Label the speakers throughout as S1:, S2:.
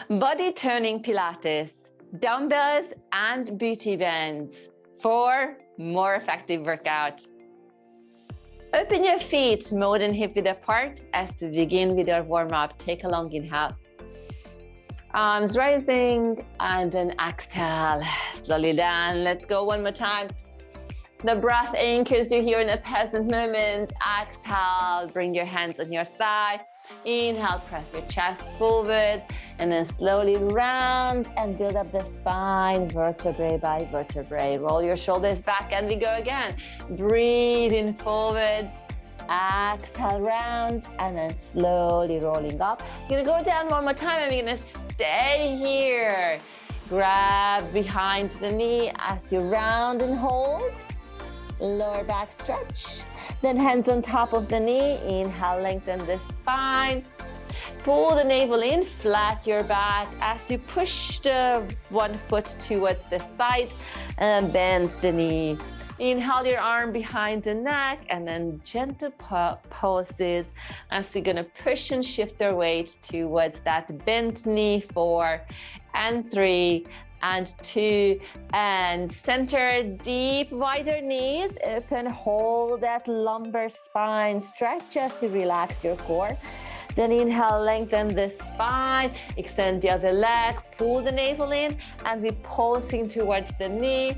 S1: Body toning Pilates, dumbbells and booty bends for more effective workout. Open your feet more than hip width apart as we begin with our warm-up. Take a long inhale. Arms rising and then exhale. Slowly down. Let's go one more time. The breath anchors you here in a peasant moment. Exhale, bring your hands on your thigh. Inhale, press your chest forward and then slowly round and build up the spine vertebrae by vertebrae. Roll your shoulders back and we go again. Breathe in forward. Exhale, round and then slowly rolling up. You're gonna go down one more time and we're gonna stay here. Grab behind the knee as you round and hold. Lower back stretch. Then hands on top of the knee. Inhale, lengthen the spine. Pull the navel in, flat your back as you push the one foot towards the side and bend the knee. Inhale your arm behind the neck and then gentle pulses as you're gonna push and shift your weight towards that bent knee. 4 and 3 and 2 and center. Deep, wider knees, open, hold that lumbar spine, stretch as you relax your core. Then inhale, lengthen the spine, extend the other leg, pull the navel in and we're pulsing towards the knee.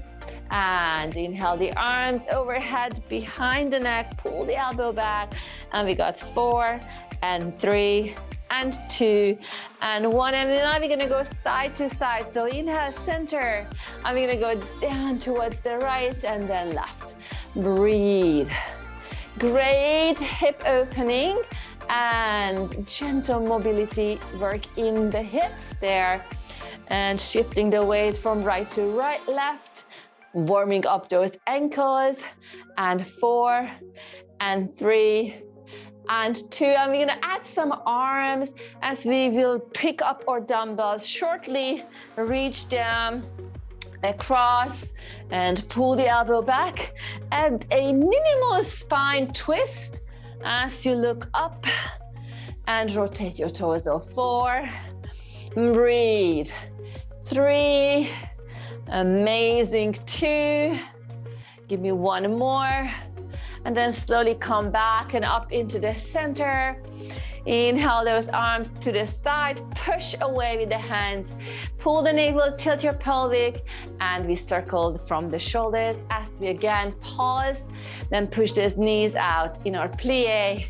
S1: And inhale the arms overhead behind the neck, pull the elbow back, and we got 4 and 3 and 2 and 1, and now we're gonna go side to side. So inhale, center, and we're gonna go down towards the right and then left. Breathe. Great hip opening and gentle mobility work in the hips there, and shifting the weight from right to right, left, warming up those ankles, and 4 and 3 and 2, and we're gonna add some arms as we will pick up our dumbbells shortly. Reach down across and pull the elbow back. Add a minimal spine twist as you look up and rotate your torso. 4, breathe. 3, amazing. 2, give me one more. And then slowly come back and up into the center. Inhale those arms to the side, push away with the hands. Pull the navel, tilt your pelvic, and we circled from the shoulders as we again pause. Then push those knees out in our plie.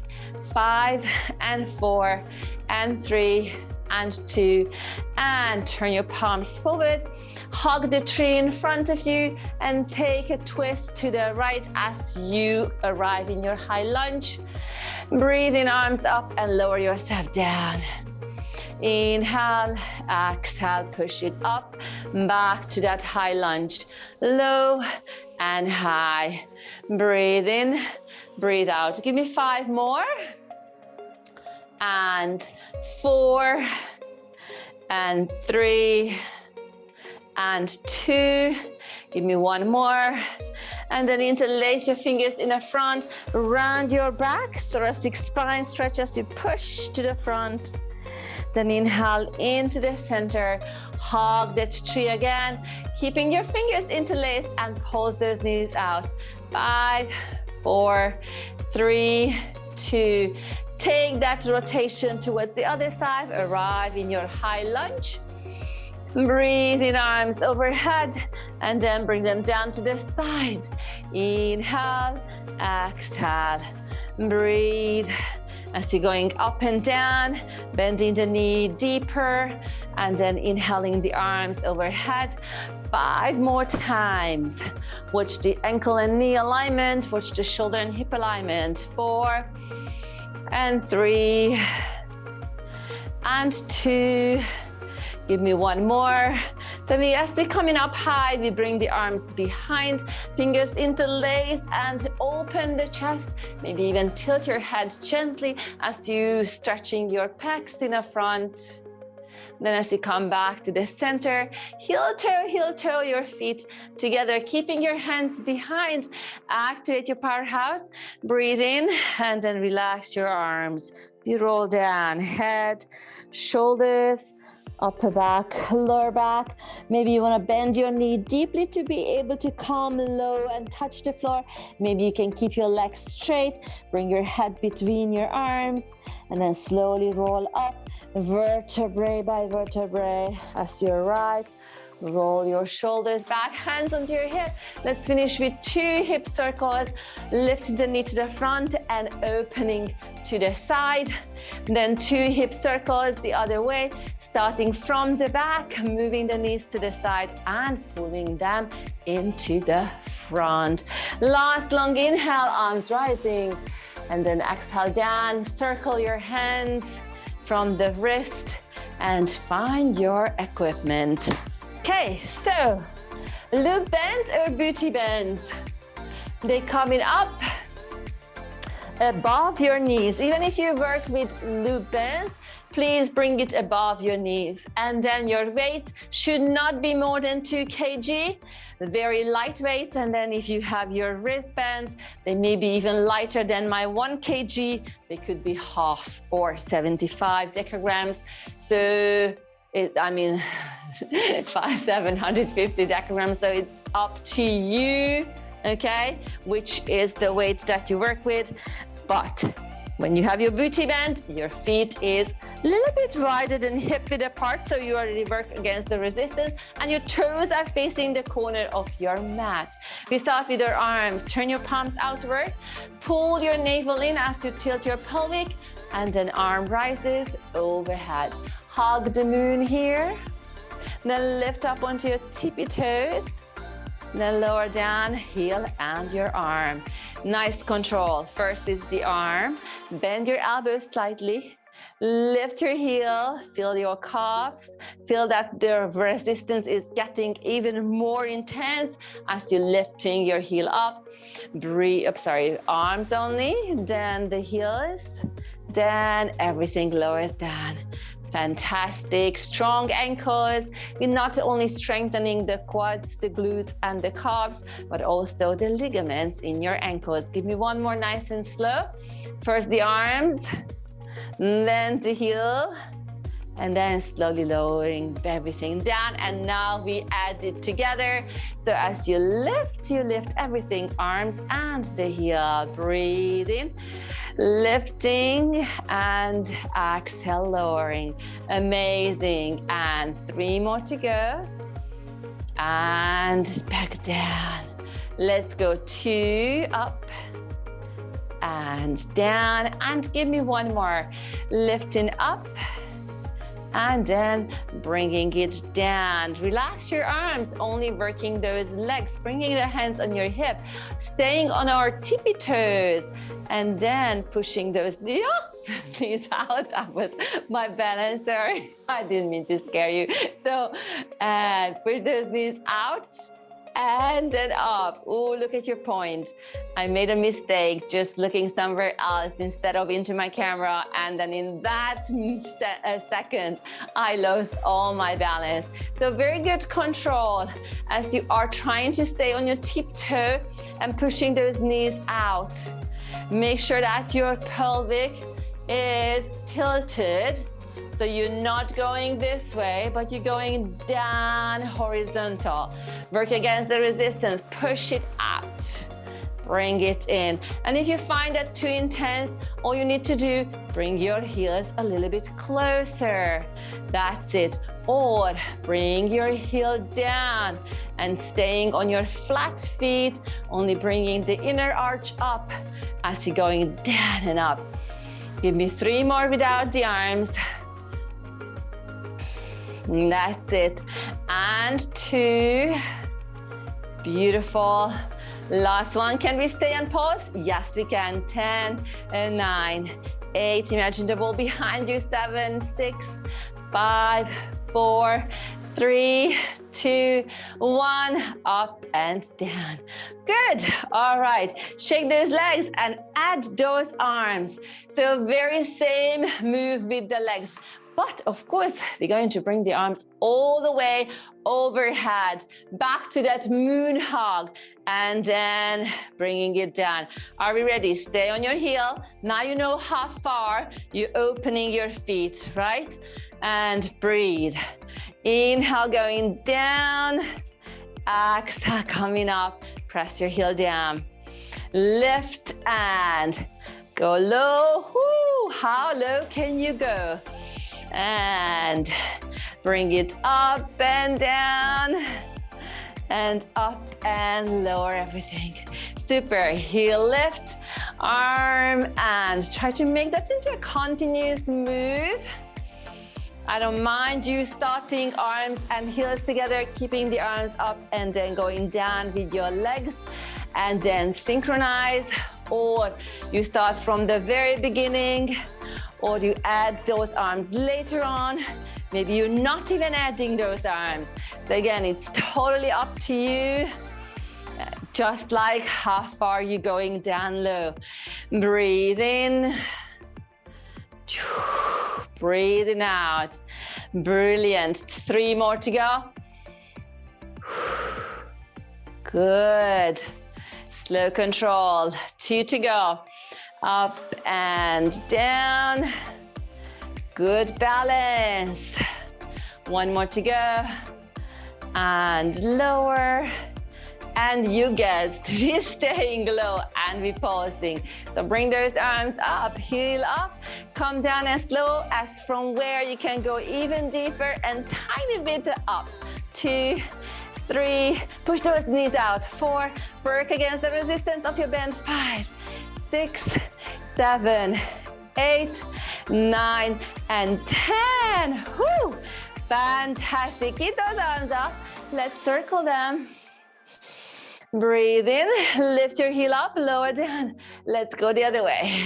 S1: 5 and 4 and 3 and 2, and turn your palms forward. Hug the tree in front of you and take a twist to the right as you arrive in your high lunge. Breathe in, arms up and lower yourself down. Inhale, exhale, push it up, back to that high lunge. Low and high. Breathe in, breathe out. Give me 5 more. And 4 and 3 and 2. Give me one more. And then interlace your fingers in the front, round your back, thoracic spine stretch as you push to the front. Then inhale into the center, hug that tree again, keeping your fingers interlaced and pulse those knees out. 5, 4, 3, 2. Take that rotation towards the other side, arrive in your high lunge. Breathe in, arms overhead, and then bring them down to the side. Inhale, exhale, breathe. As you're going up and down, bending the knee deeper, and then inhaling the arms overhead. 5 more times. Watch the ankle and knee alignment, watch the shoulder and hip alignment. 4 and 3 and 2. Give me one more. So as we're coming up high, we bring the arms behind, fingers interlace and open the chest. Maybe even tilt your head gently as you stretching your pecs in the front. Then as you come back to the center, heel toe your feet together, keeping your hands behind. Activate your powerhouse. Breathe in and then relax your arms. You roll down, head, shoulders, upper back, lower back. Maybe you want to bend your knee deeply to be able to come low and touch the floor. Maybe you can keep your legs straight, bring your head between your arms, and then slowly roll up, vertebrae by vertebrae as you arrive. Roll your shoulders back, hands onto your hip. Let's finish with 2 hip circles, lifting the knee to the front and opening to the side. Then 2 hip circles the other way, starting from the back, moving the knees to the side and pulling them into the front. Last long inhale, arms rising. And then exhale down, circle your hands from the wrist and find your equipment. Okay, so loop bends or booty bends. They coming up above your knees. Even if you work with loop bends, please bring it above your knees. And then your weight should not be more than 2 kg, very light weights. And then if you have your wristbands, they may be even lighter than my 1 kg. They could be half or 75 decograms. So 750 decograms, so it's up to you, okay, which is the weight that you work with. But when you have your booty bend, your feet is a little bit wider than hip width apart, so you already work against the resistance, and your toes are facing the corner of your mat. We start with our arms. Turn your palms outward, pull your navel in as you tilt your pelvic, and then arm rises overhead. Hug the moon here. Then lift up onto your tippy toes. Then lower down, heel and your arm. Nice control. First is the arm. Bend your elbows slightly. Lift your heel, feel your calves. Feel that the resistance is getting even more intense as you're lifting your heel up. Breathe, arms only, then the heels, then everything lowers down. Fantastic, strong ankles. You're not only strengthening the quads, the glutes, and the calves, but also the ligaments in your ankles. Give me one more nice and slow. First the arms, then the heel, and then slowly lowering everything down. And now we add it together. So as you lift everything, arms and the heel. Breathe in, lifting, and exhale, lowering. Amazing. And 3 more to go. And back down. Let's go 2 up and down. And give me one more. Lifting up. And then bringing it down. Relax your arms, only working those legs, bringing the hands on your hip, staying on our tippy toes, and then pushing those knees out. That was my balance, sorry. I didn't mean to scare you. So, push those knees out. And then up. Oh, look at your point. I made a mistake just looking somewhere else instead of into my camera. And then in that second, I lost all my balance. So very good control as you are trying to stay on your tiptoe and pushing those knees out. Make sure that your pelvic is tilted. So you're not going this way, but you're going down horizontal. Work against the resistance, push it out, bring it in. And if you find that too intense, all you need to do, bring your heels a little bit closer. That's it. Or bring your heel down and staying on your flat feet, only bringing the inner arch up as you're going down and up. Give me 3 more without the arms. That's it. And 2. Beautiful. Last one. Can we stay on pause? Yes, we can. 10, 9, 8. Imagine the wall behind you. 7, 6, 5, 4, 3, 2, 1. Up and down. Good. All right. Shake those legs and add those arms. So very same move with the legs. But of course, we're going to bring the arms all the way overhead, back to that moon hug, and then bringing it down. Are we ready? Stay on your heel. Now you know how far you're opening your feet, right? And breathe. Inhale, going down. Exhale, coming up. Press your heel down. Lift and go low. Woo! How low can you go? And bring it up and down and up and lower everything. Super. Heel lift, arm, and try to make that into a continuous move. I don't mind you starting arms and heels together, keeping the arms up and then going down with your legs, and then synchronize, or you start from the very beginning, or you add those arms later on. Maybe you're not even adding those arms. So again, it's totally up to you, just like how far you're going down low. Breathe in. Breathing out. Brilliant. 3 more to go. Good. Slow control. 2 to go. Up and down. Good balance. 1 more to go. And lower. And you guys, we're staying low and we're pausing. So bring those arms up, heel up, come down as low as from where you can go even deeper and tiny bit up. 2, 3, push those knees out. 4, work against the resistance of your bend. 5, 6, 7, 8, 9, and 10. Woo! Fantastic. Keep those arms up. Let's circle them. Breathe in, lift your heel up, lower down. Let's go the other way.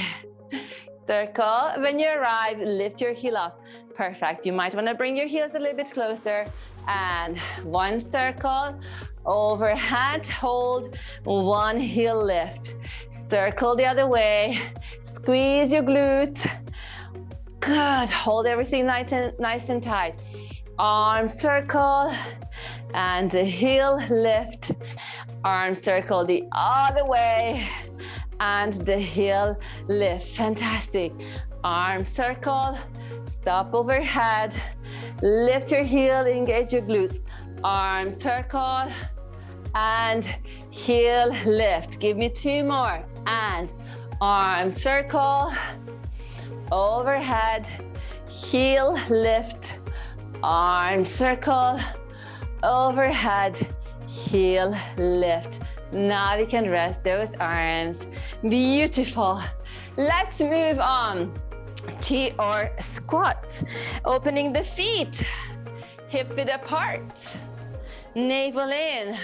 S1: Circle. When you arrive, lift your heel up. Perfect. You might want to bring your heels a little bit closer. And 1 circle, overhead, hold, 1 heel lift. Circle the other way. Squeeze your glutes. Good. Hold everything nice and tight. Arm circle and a heel lift. Arm circle the other way and the heel lift. Fantastic. Arm circle, stop overhead, lift your heel, engage your glutes. Arm circle and heel lift. Give me 2 more. And arm circle, overhead, heel lift, arm circle, overhead, heel lift. Now we can rest those arms. Beautiful. Let's move on to our squats. Opening the feet, hip width apart, navel in.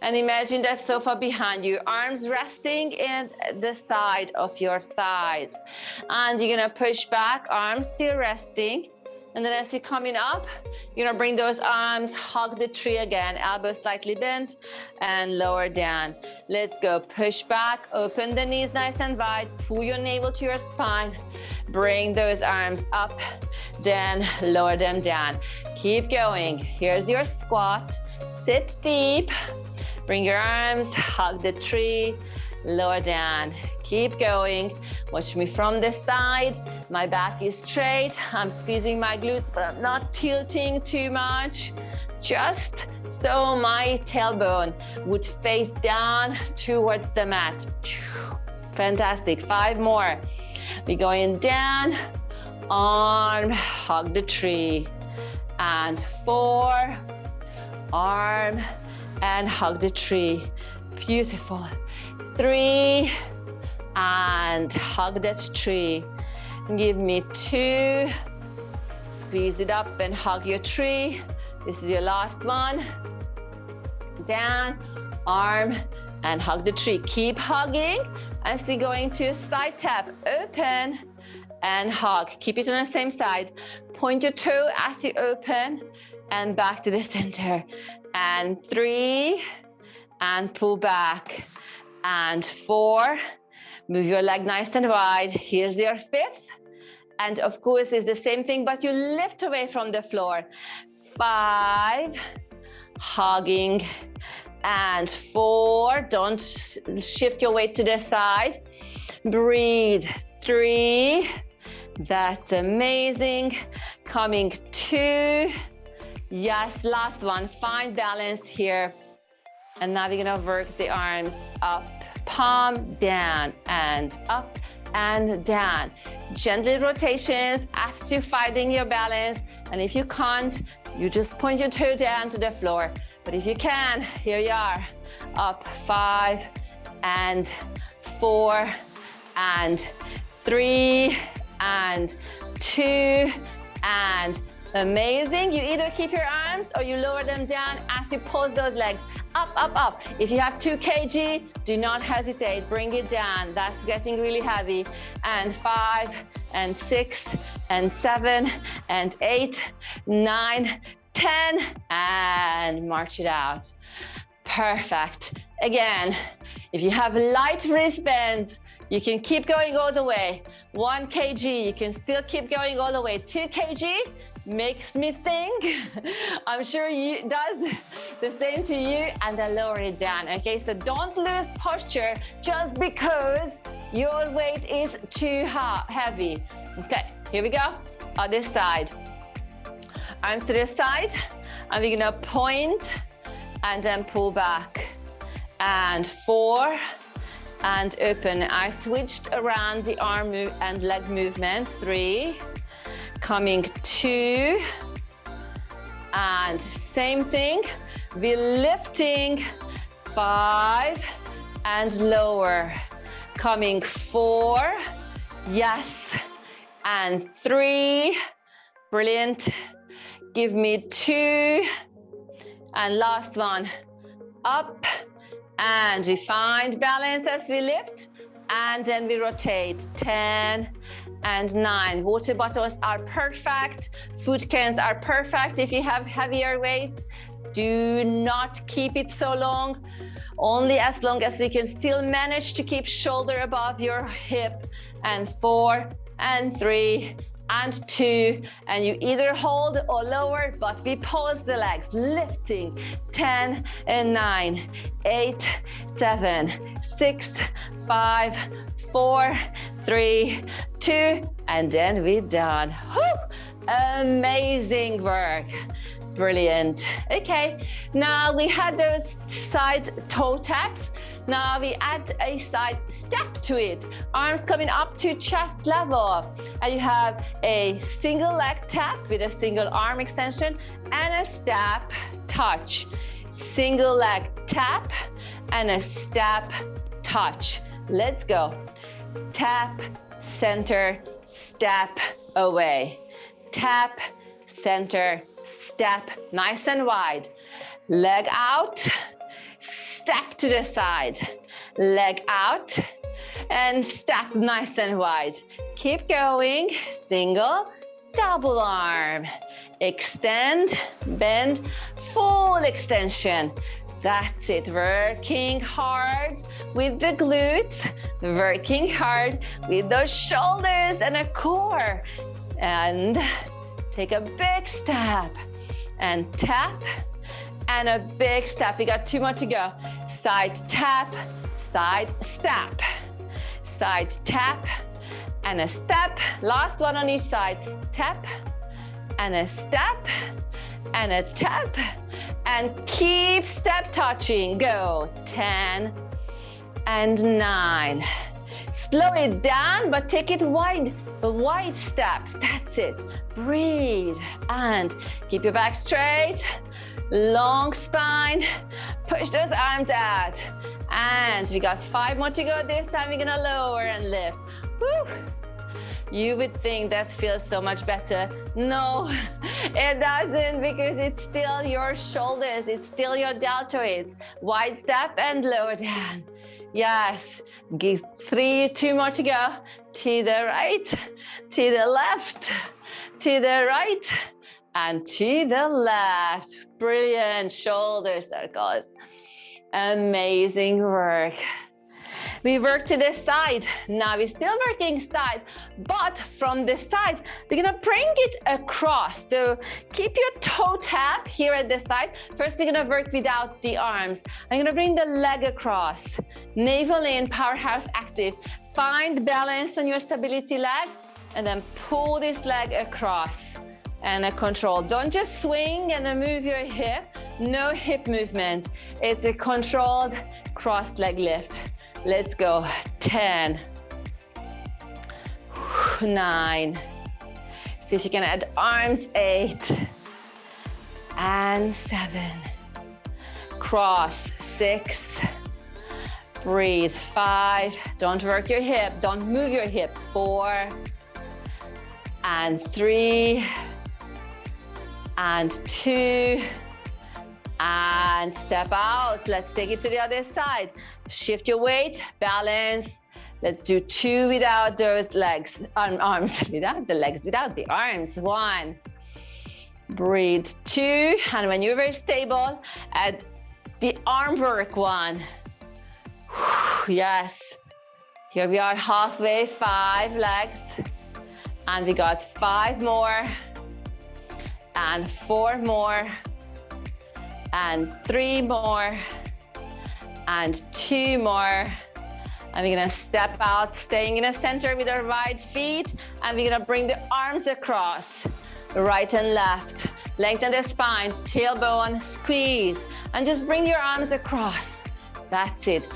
S1: And imagine that sofa behind you, arms resting in the side of your thighs. And you're gonna push back, arms still resting. And then as you're coming up, you're gonna bring those arms, hug the tree again, elbows slightly bent and lower down. Let's go, push back, open the knees nice and wide, pull your navel to your spine, bring those arms up, then lower them down. Keep going, here's your squat, sit deep, bring your arms, hug the tree, lower down. Keep going. Watch me from the side. My back is straight. I'm squeezing my glutes, but I'm not tilting too much. Just so my tailbone would face down towards the mat. Fantastic. 5 more. We're going down. Arm, hug the tree. And 4. Arm and hug the tree. Beautiful. 3. And hug that tree. Give me 2. Squeeze it up and hug your tree. This is your last one. Down, arm, and hug the tree. Keep hugging as you're going to side tap. Open and hug. Keep it on the same side. Point your toe as you open and back to the center. And 3, and pull back. And 4. Move your leg nice and wide. Here's your 5th. And of course, it's the same thing, but you lift away from the floor. 5, hugging, and 4, don't shift your weight to the side. Breathe. 3, that's amazing. Coming 2, yes, last one, find balance here. And now we're gonna work the arms up, palm down, and up and down. Gentle rotations as you're finding your balance. And if you can't, you just point your toe down to the floor. But if you can, here you are. Up, 5, and 4, and 3, and 2, and amazing. You either keep your arms or you lower them down as you pulse those legs up, up, up. If you have 2 kg, do not hesitate, bring it down. That's getting really heavy. And 5, and 6, and 7, and 8, 9, 10, and march it out. Perfect. Again, if you have light wristbands, you can keep going all the way. 1 kg, you can still keep going all the way. 2 kg makes me think. I'm sure it does the same to you, and then lower it down. Okay, so don't lose posture just because your weight is too heavy. Okay, here we go. Other side. Arms to the side, and we're gonna point and then pull back. And 4, and open. I switched around the arm and leg movement. 3, coming 2, and same thing. We're lifting. 5, and lower. Coming 4, yes, and 3, brilliant. Give me 2, and last one, up, and we find balance as we lift, and then we rotate. 10 and 9. Water bottles are perfect. Food cans are perfect if you have heavier weights. Do not keep it so long, only as long as you can still manage to keep shoulder above your hip. And 4, and 3, and 2, and you either hold or lower, but we pause the legs, lifting. 10 and 9, 8, 7, 6, 5, 4, 3, 2, and then we're done. Whew! Amazing work. Brilliant. Okay, now we had those side toe taps. Now we add a side step to it. Arms coming up to chest level. And you have a single leg tap with a single arm extension and a step touch. Single leg tap and a step touch. Let's go. Tap, center, step, away. Tap, center, step, nice and wide. Leg out, step to the side. Leg out and step nice and wide. Keep going. Single, double arm. Extend, bend, full extension. That's it. Working hard with the glutes, working hard with those shoulders and a core. And take a big step and tap and a big step. We got 2 more to go. Side tap, side step, side tap and a step. Last one on each side. Tap and a step and a tap, and keep step touching. Go. 10 and 9. Slow it down, but take it wide. Wide steps. That's it. Breathe and keep your back straight. Long spine. Push those arms out. And we got 5 more to go. This time we're gonna lower and lift. Woo. You would think that feels so much better. No, it doesn't, because it's still your shoulders. It's still your deltoids. Wide step and lower down. Yes, give 3, 2 more to go. To the right, to the left, to the right, and to the left. Brilliant shoulder circles. Amazing work. We work to the side. Now we're still working side, but from the side, we're gonna bring it across. So keep your toe tap here at the side. First, we're gonna work without the arms. I'm gonna bring the leg across. Navel in, powerhouse active. Find balance on your stability leg, and then pull this leg across. And a control. Don't just swing and then move your hip. No hip movement. It's a controlled cross leg lift. Let's go. 10, 9. See if you can add arms. 8 and 7. Cross. 6. Breathe. 5. Don't work your hip. Don't move your hip. 4 and 3 and 2 and step out. Let's take it to the other side. Shift your weight, balance. Let's do 2 without those legs, arms, without the legs, without the arms. 1, breathe. 2, and when you're very stable, add the arm work. 1, yes. Here we are halfway, 5 legs, and we got 5 more, and 4 more, and 3 more, and 2 more. And we're gonna step out, staying in the center with our right feet, and we're gonna bring the arms across, right and left. Lengthen the spine, tailbone, squeeze, and just bring your arms across. That's it.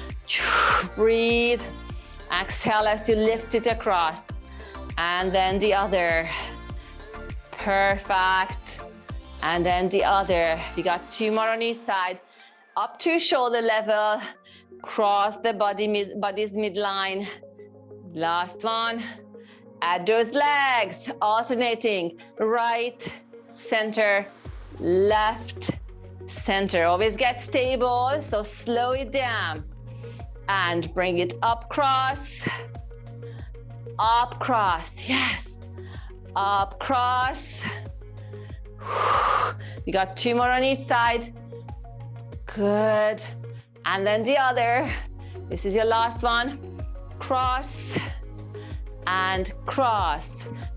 S1: Breathe. Exhale as you lift it across. And then the other. Perfect. And then the other. We got 2 more on each side. Up to shoulder level. Cross the body's midline. Last one. Add those legs, alternating. Right, center, left, center. Always get stable, so slow it down. And bring it up, cross. Up, cross, yes. Up, cross. We got 2 more on each side. Good. And then the other. This is your last one. Cross and cross.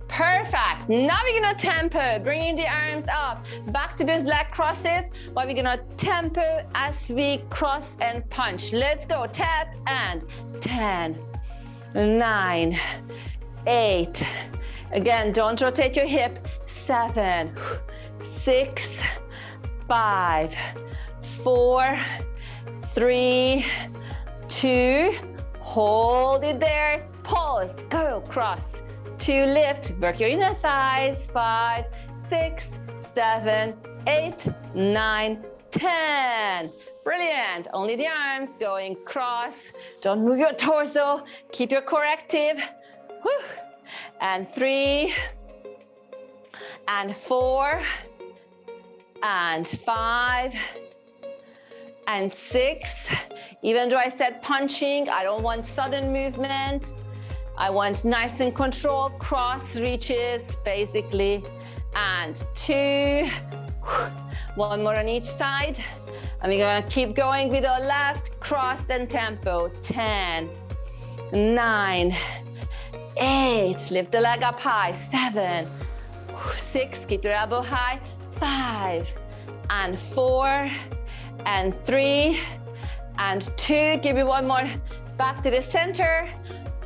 S1: Perfect. Now we're gonna tempo, bringing the arms up. Back to those leg crosses, but we're gonna tempo as we cross and punch. Let's go. Tap and 10, 9, 8. Again, don't rotate your hip. 7, 6, 5, 4, 3, 2, hold it there, pause, go, cross, 2, lift, work your inner thighs, 5, 6, 7, 8, 9, 10. Brilliant. Only the arms going cross. Don't move your torso. Keep your core active. Woo. And 3, and 4, and 5, and 6. Even though I said punching, I don't want sudden movement. I want nice and controlled cross reaches, basically. And 2, 1 more on each side. And we're gonna keep going with our left, cross and tempo. 10, 9, 8, lift the leg up high. 7, 6, keep your elbow high. 5, and 4, and 3, and 2. Give me 1 more. Back to the center.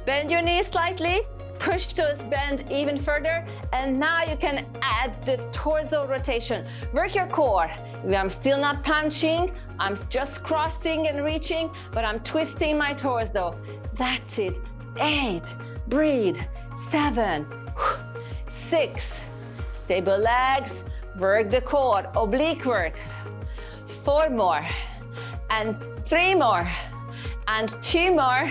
S1: Bend your knees slightly. Push those bend even further. And now you can add the torso rotation. Work your core. I'm still not punching. I'm just crossing and reaching, but I'm twisting my torso. That's it. 8. Breathe. 7, 6. Stable legs. Work the core. Oblique work. 4 more. And 3 more. And 2 more.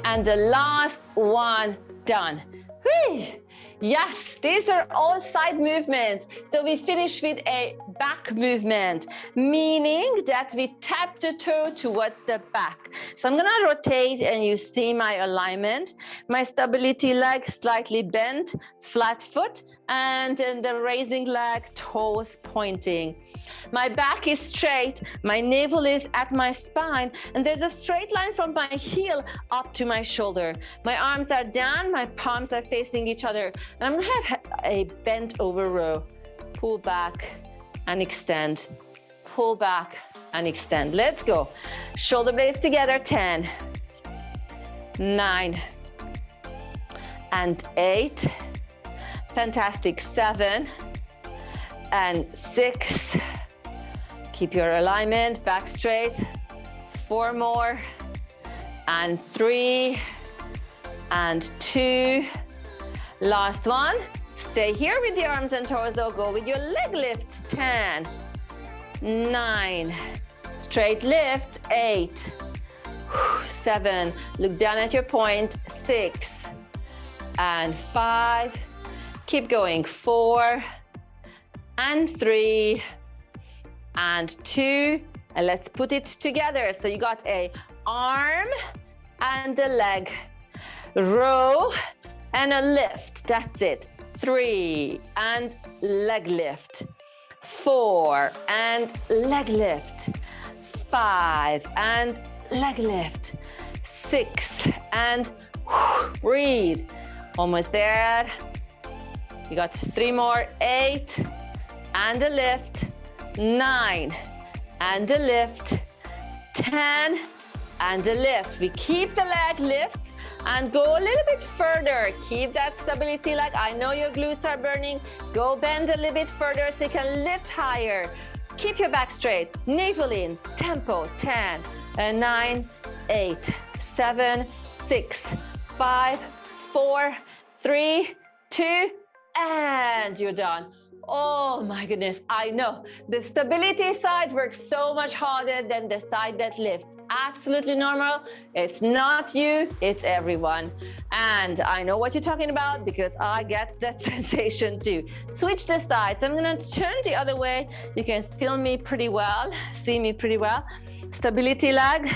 S1: And the last one done. Whee! Yes, these are all side movements. So we finish with a back movement, meaning that we tap the toe towards the back. So I'm gonna rotate and you see my alignment. My stability leg slightly bent, flat foot, and in the raising leg, toes pointing. My back is straight, my navel is at my spine, and there's a straight line from my heel up to my shoulder. My arms are down, my palms are facing each other, and I'm gonna have a bent over row. Pull back and extend. Pull back and extend. Let's go. Shoulder blades together, 10, 9, and 8. Fantastic, 7 and 6. Keep your alignment, back straight. 4 more, and 3, and 2. Last one. Stay here with the arms and torso. Go with your leg lift, 10, 9. Straight lift, 8, 7. Look down at your point, 6, and 5. Keep going, 4, and 3, and 2. And let's put it together. So you got a arm and a leg, row and a lift. That's it. 3 and leg lift. 4 and leg lift. 5 and leg lift. 6 and breathe. Almost there. You got 3 more. 8 and a lift. 9 and a lift. 10 and a lift. We keep the leg lift and go a little bit further. Keep that stability leg. I know your glutes are burning. Go bend a little bit further so you can lift higher. Keep your back straight. Navel in. Tempo. 10 and 9, 8, 7, 6, 5, 4, 3, 2, and you're done. Oh my goodness, I know. The stability side works so much harder than the side that lifts. Absolutely normal. It's not you, it's everyone. And I know what you're talking about because I get that sensation too. Switch the sides. I'm gonna turn the other way. You can see me pretty well. Stability leg.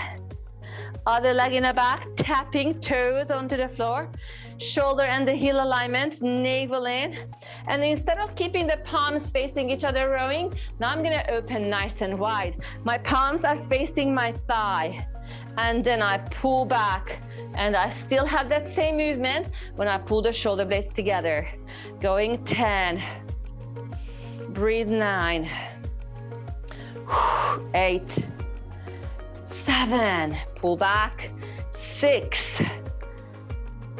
S1: Other leg in the back, tapping toes onto the floor. Shoulder and the heel alignment, navel in. And instead of keeping the palms facing each other rowing, now I'm gonna open nice and wide. My palms are facing my thigh. And then I pull back. And I still have that same movement when I pull the shoulder blades together. Going 10. Breathe 9. 8. 7. Pull back. 6.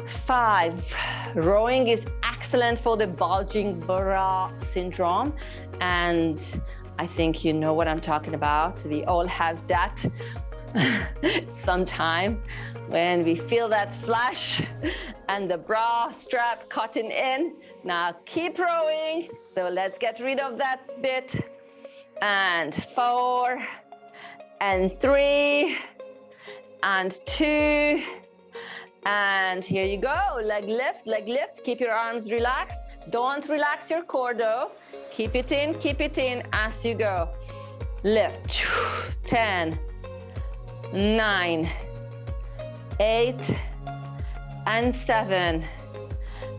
S1: 5. Rowing is excellent for the bulging bra syndrome, and I think you know what I'm talking about. We all have that sometime when we feel that flash and the bra strap cutting in. Now keep rowing. So let's get rid of that bit. And 4, and 3, and 2. And here you go, leg lift, keep your arms relaxed. Don't relax your core though. Keep it in as you go. Lift, 10, 9, 8, and 7.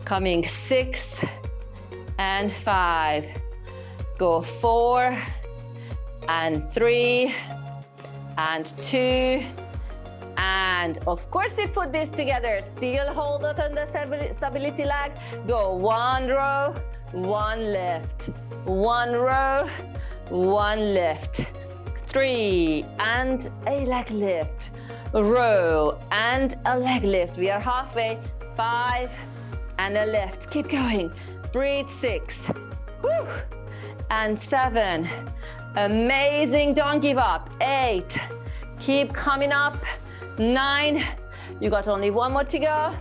S1: Coming 6, and 5. Go 4, and 3, and 2, and of course we put this together. Still hold it on the stability leg. Go 1 row, 1 lift. 1 row, 1 lift. 3 and a leg lift. Row and a leg lift. We are halfway. 5 and a lift. Keep going. Breathe 6. Woo. And 7. Amazing. Don't give up. 8. Keep coming up. 9, you got only 1 more to go.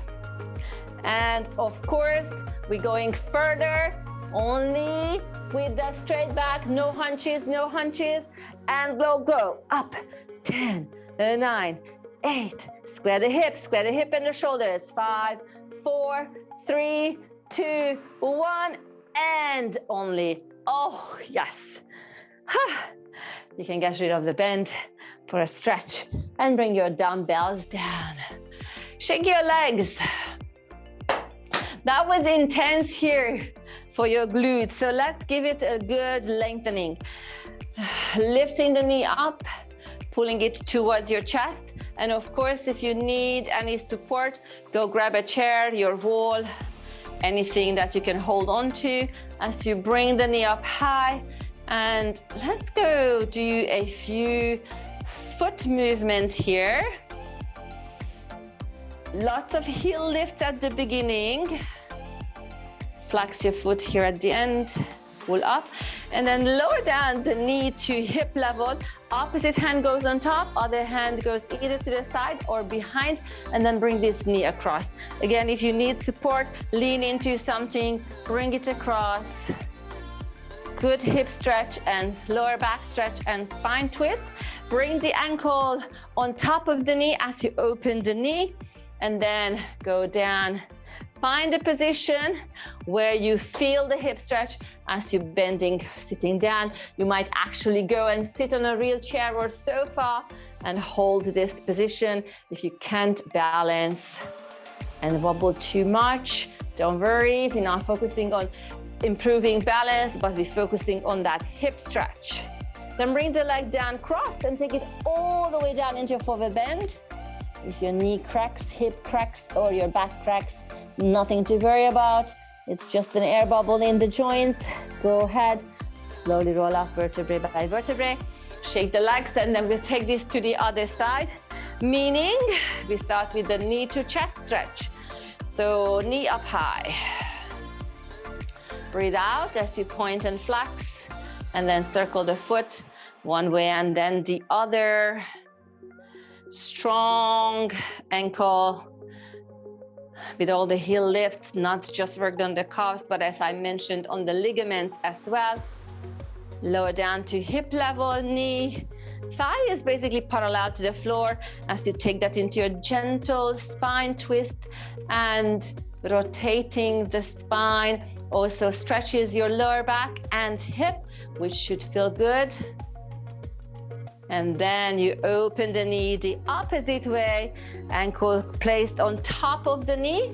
S1: And of course, we're going further, only with the straight back, no hunches, and we'll go up. 10, 9, 8, square the hip and the shoulders. 5, 4, 3, 2, 1, and only, oh yes. You can get rid of the bend for a stretch and bring your dumbbells down. Shake your legs. That was intense here for your glutes. So let's give it a good lengthening. Lifting the knee up, pulling it towards your chest. And of course, if you need any support, go grab a chair, your wall, anything that you can hold on to as you bring the knee up high. And let's go do a few foot movement here. Lots of heel lifts at the beginning. Flex your foot here at the end, pull up, and then lower down the knee to hip level. Opposite hand goes on top, other hand goes either to the side or behind, and then bring this knee across. Again, if you need support, lean into something, bring it across. Good hip stretch and lower back stretch and spine twist. Bring the ankle on top of the knee as you open the knee, and then go down. Find a position where you feel the hip stretch as you're bending, sitting down. You might actually go and sit on a real chair or sofa and hold this position. If you can't balance and wobble too much, don't worry. We're not focusing on improving balance, but we're focusing on that hip stretch. Then bring the leg down, cross, and take it all the way down into a forward bend. If your knee cracks, hip cracks, or your back cracks, nothing to worry about. It's just an air bubble in the joints. Go ahead, slowly roll up vertebrae by vertebrae. Shake the legs, and then we'll take this to the other side. Meaning, we start with the knee to chest stretch. So knee up high. Breathe out as you point and flex, and then circle the foot one way and then the other. Strong ankle with all the heel lifts, not just worked on the calves, but as I mentioned, on the ligaments as well. Lower down to hip level, knee. Thigh is basically parallel to the floor as you take that into a gentle spine twist, and rotating the spine also stretches your lower back and hip, which should feel good. And then you open the knee the opposite way, ankle placed on top of the knee.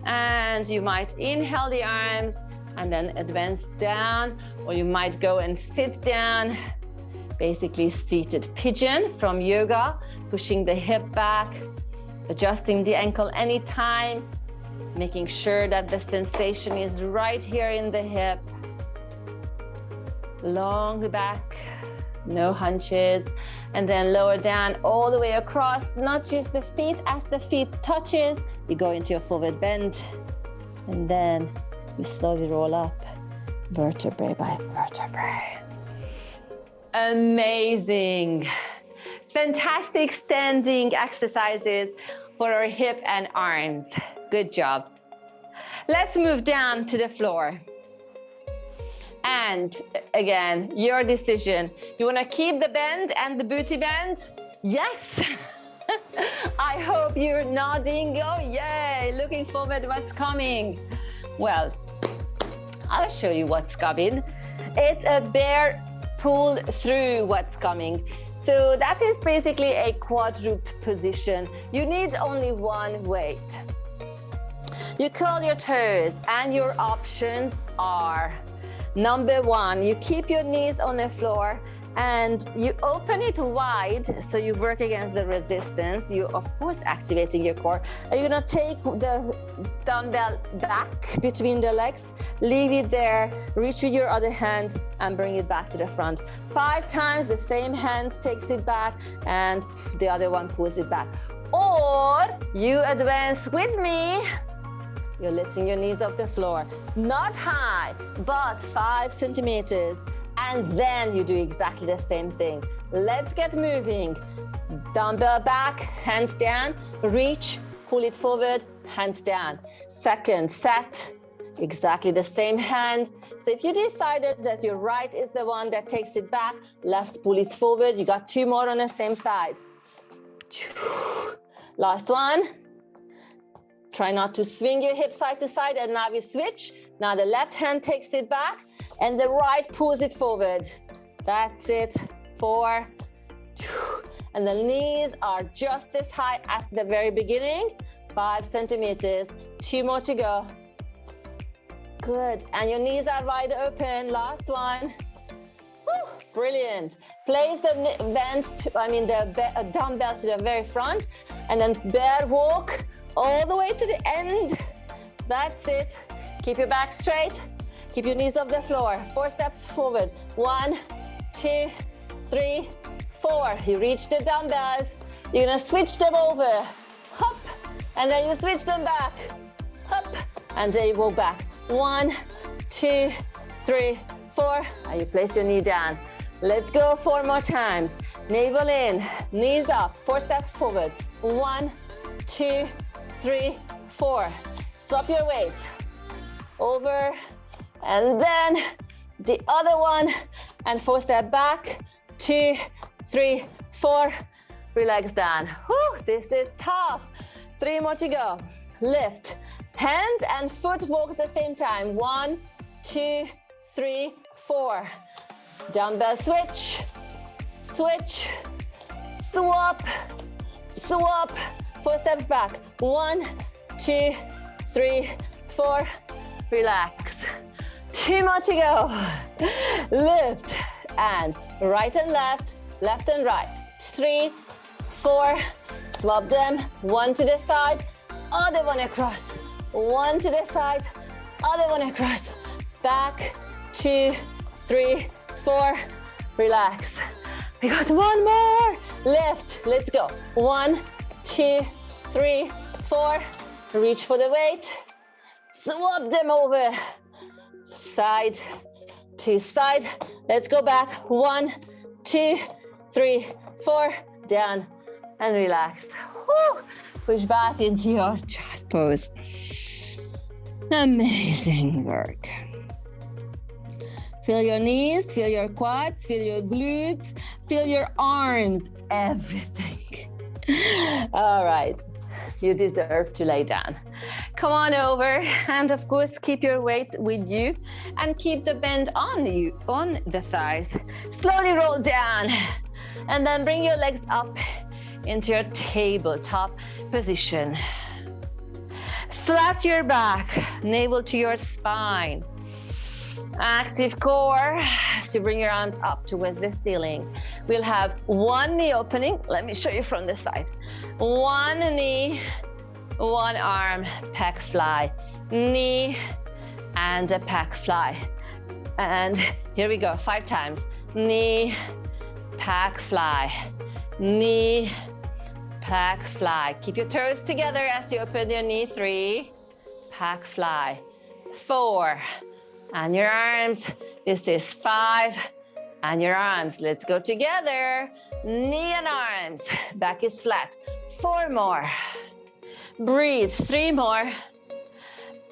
S1: And you might inhale the arms and then advance down, or you might go and sit down, basically seated pigeon from yoga, pushing the hip back, adjusting the ankle anytime, making sure that the sensation is right here in the hip. Long back. No hunches, and then lower down all the way across, not just the feet. As the feet touches, you go into a forward bend, and then you slowly roll up vertebrae by vertebrae. Amazing. Fantastic standing exercises for our hip and arms. Good job. Let's move down to the floor. And again, your decision. You want to keep the bend and the booty bend? Yes. I hope you're nodding. Oh, yay. Looking forward to what's coming. Well, I'll show you what's coming. It's a bear pull through what's coming. So that is basically a quadruped position. You need only one weight. You curl your toes, and your options are: number one, you keep your knees on the floor and you open it wide, so you work against the resistance. You, of course, activating your core. You're gonna take the dumbbell back between the legs, leave it there, reach with your other hand and bring it back to the front. 5 times, the same hand takes it back and the other one pulls it back. Or you advance with me. You're lifting your knees off the floor, not high, but 5 centimeters. And then you do exactly the same thing. Let's get moving. Dumbbell back, hands down, reach, pull it forward, hands down. Second set, exactly the same hand. So if you decided that your right is the one that takes it back, left pull it forward, you got 2 more on the same side. Last one. Try not to swing your hip side to side, and now we switch. Now the left hand takes it back and the right pulls it forward. That's it. 4. And the knees are just as high as the very beginning. 5 centimeters. 2 more to go. Good. And your knees are wide open. Last one. Woo, brilliant. Place the dumbbell to the very front, and then bear walk all the way to the end. That's it. Keep your back straight. Keep your knees off the floor. 4 steps forward. 1, 2, 3, 4. You reach the dumbbells. You're gonna switch them over. Hop. And then you switch them back. Hop. And then you walk back. 1, 2, 3, 4. And you place your knee down. Let's go 4 more times. Navel in, knees up. 4 steps forward. 1, 2, 3, 4. Swap your weight. Over. And then the other one. And 4 step back. 2, 3, 4. Relax down. Whew, this is tough. 3 more to go. Lift. Hand and foot walks at the same time. 1, 2, 3, 4. Dumbbell switch. Switch. Swap. Swap. 4 steps back. 1, 2, 3, 4. Relax. 2 more to go. Lift. And right and left. Left and right. 3, 4. Swap them. 1 to the side. Other one across. 1 to the side. Other one across. Back. 2, 3, 4. Relax. We got 1 more. Lift. Let's go. 1, 2, 3, 4. Reach for the weight. Swap them over. Side to side. Let's go back. 1, 2, 3, 4. Down and relax. Woo. Push back into your chat pose. Amazing work. Feel your knees, feel your quads, feel your glutes, feel your arms, everything. All right, you deserve to lay down. Come on over, and of course, keep your weight with you and keep the bend on you, on the thighs. Slowly roll down, and then bring your legs up into your tabletop position. Flat your back, navel to your spine. Active core, so bring your arms up towards the ceiling. We'll have 1 knee opening. Let me show you from this side. 1 knee, 1 arm, pec fly. Knee and a pec fly. And here we go, 5 times. Knee, pec fly. Knee, pec fly. Keep your toes together as you open your knee. 3, pec fly. 4, and your arms. This is 5, and your arms. Let's go together. Knee and arms. Back is flat. 4 more. Breathe. 3 more.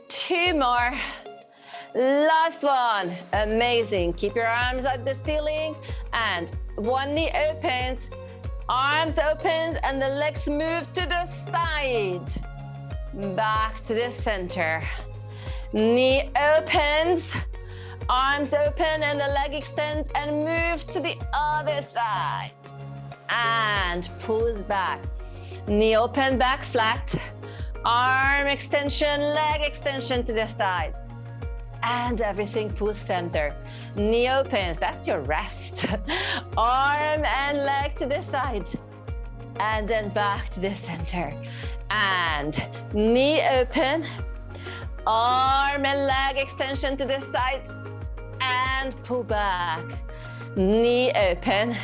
S1: 2 more. Last one. Amazing. Keep your arms at the ceiling, and 1 knee opens. Arms opens, and the legs move to the side. Back to the center. Knee opens, arms open, and the leg extends and moves to the other side. And pulls back. Knee open, back flat. Arm extension, leg extension to the side. And everything pulls center. Knee opens, that's your rest. Arm and leg to the side. And then back to the center. And knee open. Arm and leg extension to the side and pull back. Knee open.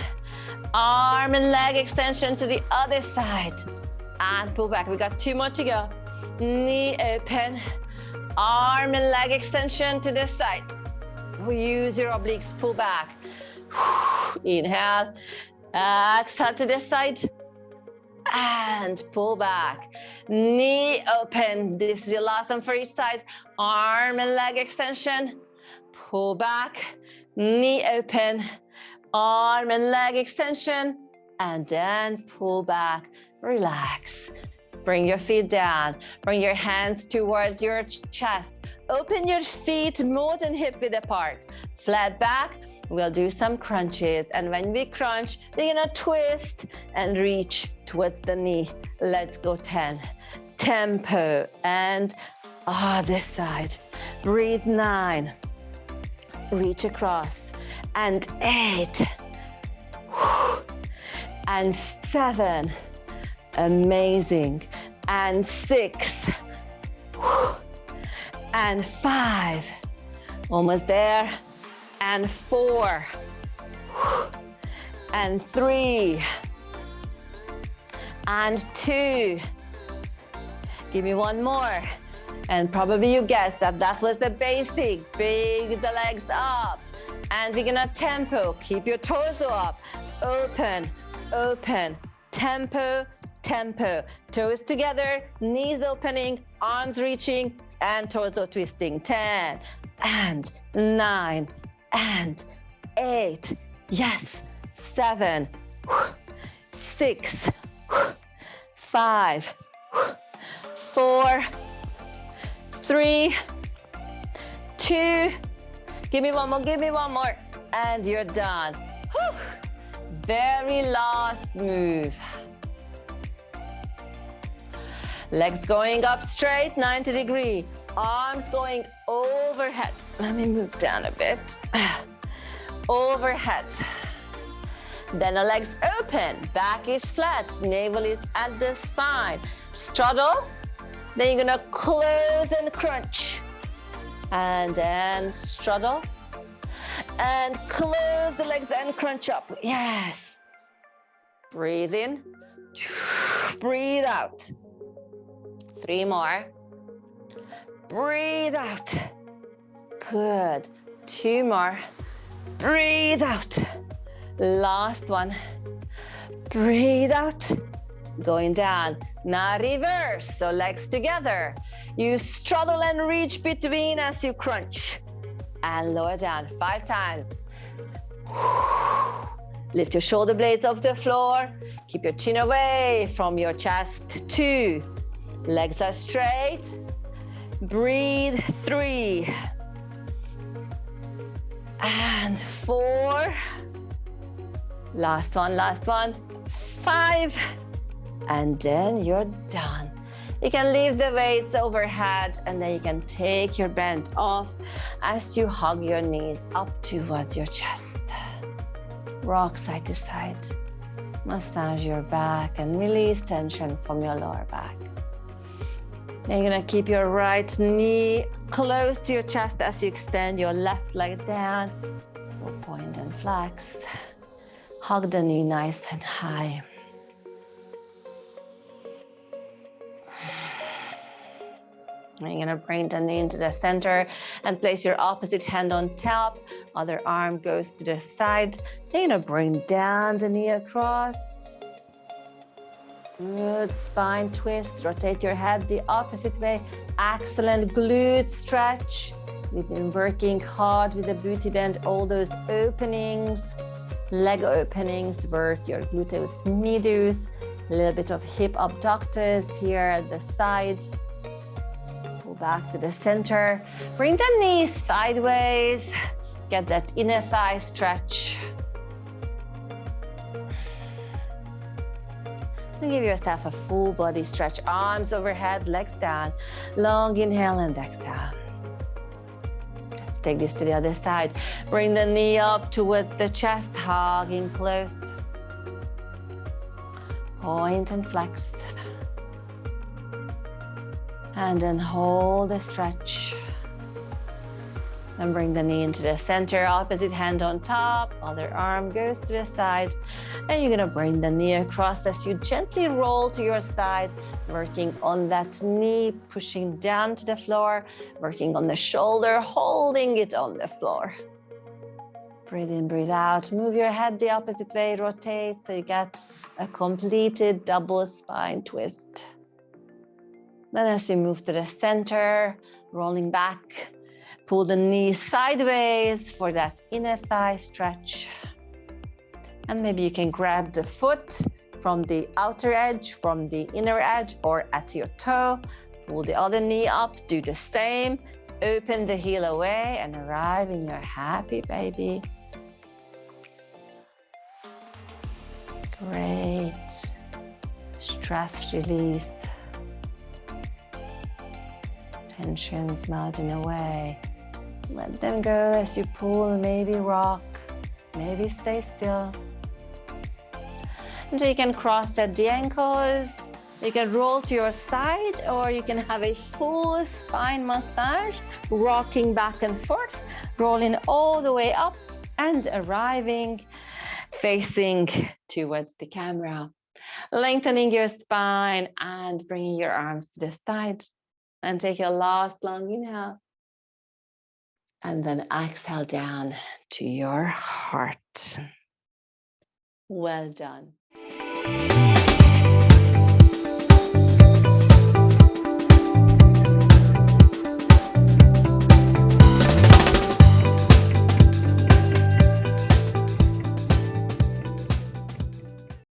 S1: Arm and leg extension to the other side and pull back. We got 2 more to go. Knee open. Arm and leg extension to the side. Use your obliques, pull back. Inhale. Exhale to the side. And pull back. Knee open. This is the last one for each side. Arm and leg extension. Pull back. Knee open. Arm and leg extension. And then pull back. Relax. Bring your feet down. Bring your hands towards your chest. Open your feet more than hip width apart. Flat back. We'll do some crunches, and when we crunch, we're gonna twist and reach towards the knee. Let's go 10. Tempo, and This side. Breathe 9. Reach across. And 8. And 7. Amazing. And 6. And 5. Almost there. And 4. And 3. And 2. Give me one more. And probably you guessed that was the basic. Big the legs up. And we're gonna tempo. Keep your torso up. Open, open. Tempo, tempo. Toes together, knees opening, arms reaching, and torso twisting. 10, and 9, and 8. Yes. 7, 6, 5, 4, 3, 2. Give me one more, give me one more. And you're done. Whew. Very last move. Legs going up straight, 90 degree. Arms going overhead. Let me move down a bit. Overhead. Then the legs open, back is flat, navel is at the spine. Straddle, then you're gonna close and crunch. And then straddle. And close the legs and crunch up. Yes. Breathe in. Breathe out. 3 more. Breathe out. Good. 2 more. Breathe out. Last one. Breathe out. Going down. Now reverse. So legs together. You straddle and reach between as you crunch. And lower down 5 times. Lift your shoulder blades off the floor. Keep your chin away from your chest. 2. Legs are straight. Breathe. 3. And 4. Last one, last one. 5. And then you're done. You can leave the weights overhead and then you can take your bend off as you hug your knees up towards your chest. Rock side to side. Massage your back and release tension from your lower back. Then you're gonna keep your right knee close to your chest as you extend your left leg down. Go point and flex. Hug the knee nice and high. And you're gonna bring the knee into the center and place your opposite hand on top. Other arm goes to the side. You're gonna bring down the knee across. Good spine twist. Rotate your head the opposite way. Excellent glute stretch. We've been working hard with the booty bend, all those openings, leg openings. Work your gluteus medius. A little bit of hip abductors here at the side. Back to the center. Bring the knees sideways. Get that inner thigh stretch. And give yourself a full body stretch. Arms overhead, legs down. Long inhale and exhale. Let's take this to the other side. Bring the knee up towards the chest, hugging close. Point and flex. And then hold the stretch. Then bring the knee into the center, opposite hand on top, other arm goes to the side. And you're gonna bring the knee across as you gently roll to your side, working on that knee, pushing down to the floor, working on the shoulder, holding it on the floor. Breathe in, breathe out. Move your head the opposite way, rotate so you get a completed double spine twist. Then as you move to the center, rolling back, pull the knee sideways for that inner thigh stretch. And maybe you can grab the foot from the outer edge, from the inner edge, or at your toe. Pull the other knee up, do the same. Open the heel away and arrive in your happy baby. Great. Stress release. tensions melting away. Let them go as you pull, maybe rock, maybe stay still. And you can cross at the ankles, you can roll to your side, or you can have a full spine massage, rocking back and forth, rolling all the way up and arriving, facing towards the camera. Lengthening your spine and bringing your arms to the side. And take your last long inhale. And then exhale down to your heart. Well done.